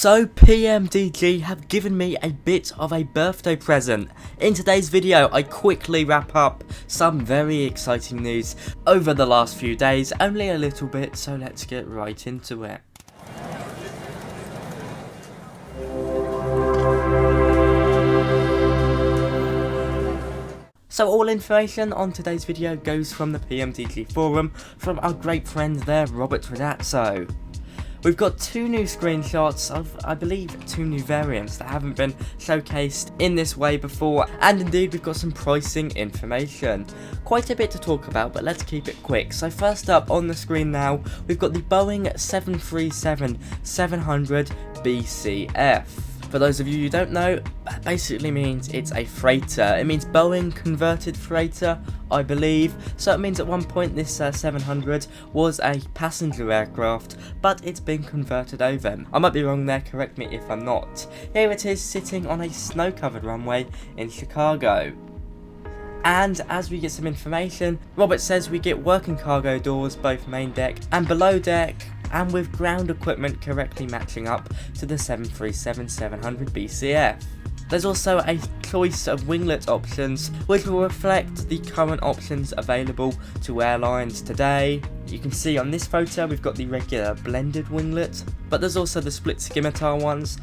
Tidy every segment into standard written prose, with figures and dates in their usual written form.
So PMDG have given me a bit of a birthday present. In today's video I quickly wrap up some very exciting news over the last few days, only a little bit, so let's get right into it. So all information on today's video goes from the PMDG forum from our great friend there, Robert Redazzo. We've got two new screenshots of, I believe, two new variants that haven't been showcased in this way before, and indeed we've got some pricing information. Quite a bit to talk about, but let's keep it quick. So first up on the screen now, we've got the Boeing 737-700 BCF. For those of you who don't know, that basically means it's a freighter. It means Boeing converted freighter, I believe. So it means at one point this 700 was a passenger aircraft, but it's been converted over. I might be wrong there, correct me if I'm not. Here it is sitting on a snow-covered runway in Chicago. And as we get some information, Robert says we get working cargo doors both main deck and below deck, and with ground equipment correctly matching up to the 737-700 BCF. There's also a choice of winglet options which will reflect the current options available to airlines today. You can see on this photo we've got the regular blended winglet, but there's also the split scimitar ones,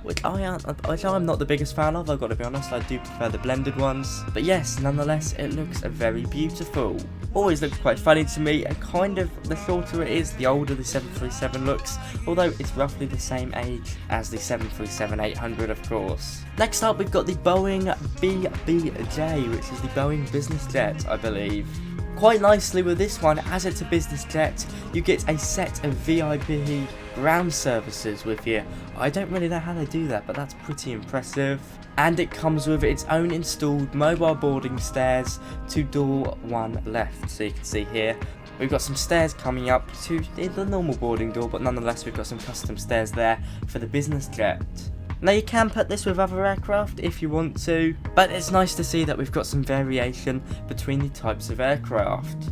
which I'm not the biggest fan of, I've got to be honest. I do prefer the blended ones. But yes, nonetheless, it looks very beautiful. Always looks quite funny to me, and kind of the shorter it is, the older the 737 looks, although it's roughly the same age as the 737-800 of course. Next up we've got the Boeing BBJ, which is the Boeing Business Jet, I believe. Quite nicely with this one, as it's a business jet, you get a set of VIP ground services with you. I don't really know how they do that, but that's pretty impressive. And it comes with its own installed mobile boarding stairs to door 1 left. So you can see here, we've got some stairs coming up to the normal boarding door, but nonetheless we've got some custom stairs there for the business jet. Now you can put this with other aircraft if you want to, but it's nice to see that we've got some variation between the types of aircraft,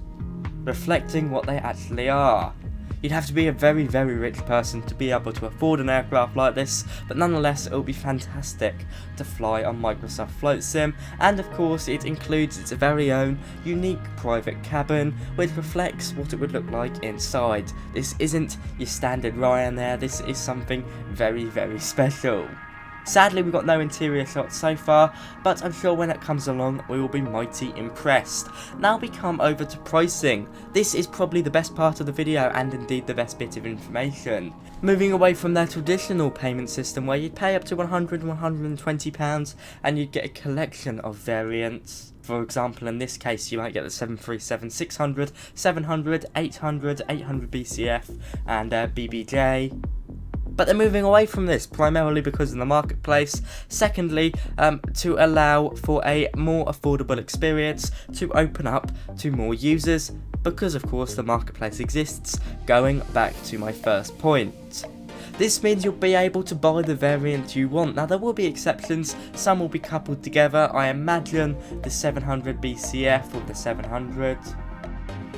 reflecting what they actually are. You'd have to be a very rich person to be able to afford an aircraft like this, but nonetheless it will be fantastic to fly on Microsoft Flight Sim, and of course it includes its very own unique private cabin which reflects what it would look like inside. This isn't your standard Ryanair, this is something very special. Sadly we've got no interior shots so far, but I'm sure when it comes along we will be mighty impressed. Now we come over to pricing. This is probably the best part of the video and indeed the best bit of information. Moving away from their traditional payment system where you'd pay up to £120 and you'd get a collection of variants. For example, in this case you might get the 737-600, 700, 800, 800 BCF and BBJ. But they're moving away from this, primarily because of the marketplace. Secondly, to allow for a more affordable experience to open up to more users, because of course the marketplace exists, going back to my first point. This means you'll be able to buy the variant you want. Now there will be exceptions, some will be coupled together. I imagine the 700 BCF or the 700.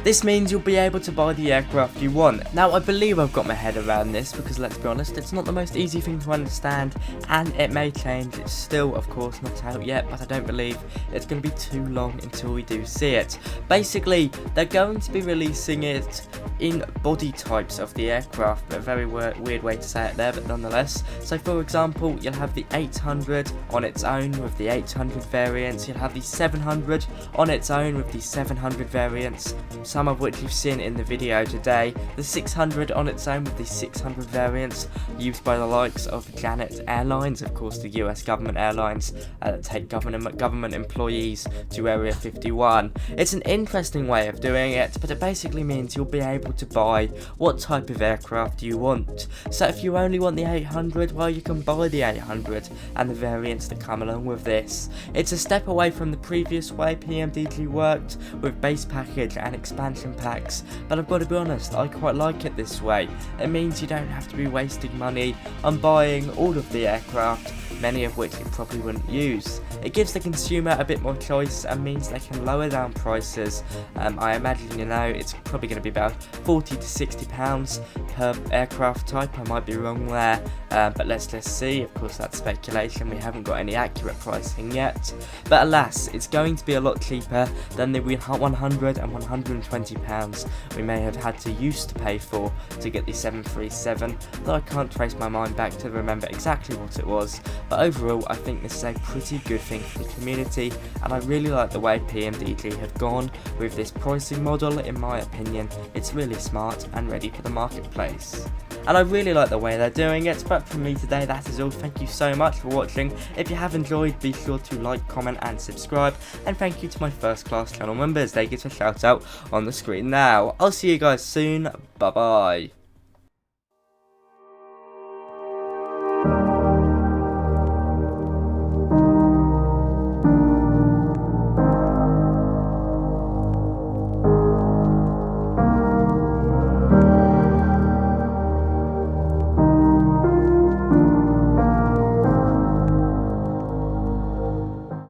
This means you'll be able to buy the aircraft you want. Now I believe I've got my head around this because let's be honest, it's not the most easy thing to understand and it may change. It's still of course not out yet, but I don't believe it's going to be too long until we do see it. Basically they're going to be releasing it in body types of the aircraft, a very weird way to say it there, but nonetheless. So for example, you'll have the 800 on its own with the 800 variants, you'll have the 700 on its own with the 700 variants, some of which you've seen in the video today, the 600 on its own with the 600 variants used by the likes of Janet Airlines, of course the US government airlines that take government employees to Area 51. It's an interesting way of doing it, but it basically means you'll be able to buy what type of aircraft you want. So if you only want the 800, well you can buy the 800 and the variants that come along with this. It's a step away from the previous way PMDG worked with base package and expansion packs, but I've got to be honest, I quite like it this way. It means you don't have to be wasting money on buying all of the aircraft many of which you probably wouldn't use. It gives the consumer a bit more choice and means they can lower down prices. I imagine, you know, it's probably going to be about £40 to £60 per aircraft type. I might be wrong there, but let's see. Of course, that's speculation. We haven't got any accurate pricing yet. But alas, it's going to be a lot cheaper than the £100 and £120 we may have had to used to pay for to get the 737, though I can't trace my mind back to remember exactly what it was. But overall, I think this is a pretty good thing for the community, and I really like the way PMDG have gone with this pricing model. In my opinion, it's really smart and ready for the marketplace. And I really like the way they're doing it. But from me today, that is all. Thank you so much for watching. If you have enjoyed, be sure to like, comment and subscribe. And thank you to my first class channel members. They get a shout out on the screen now. I'll see you guys soon. Bye bye.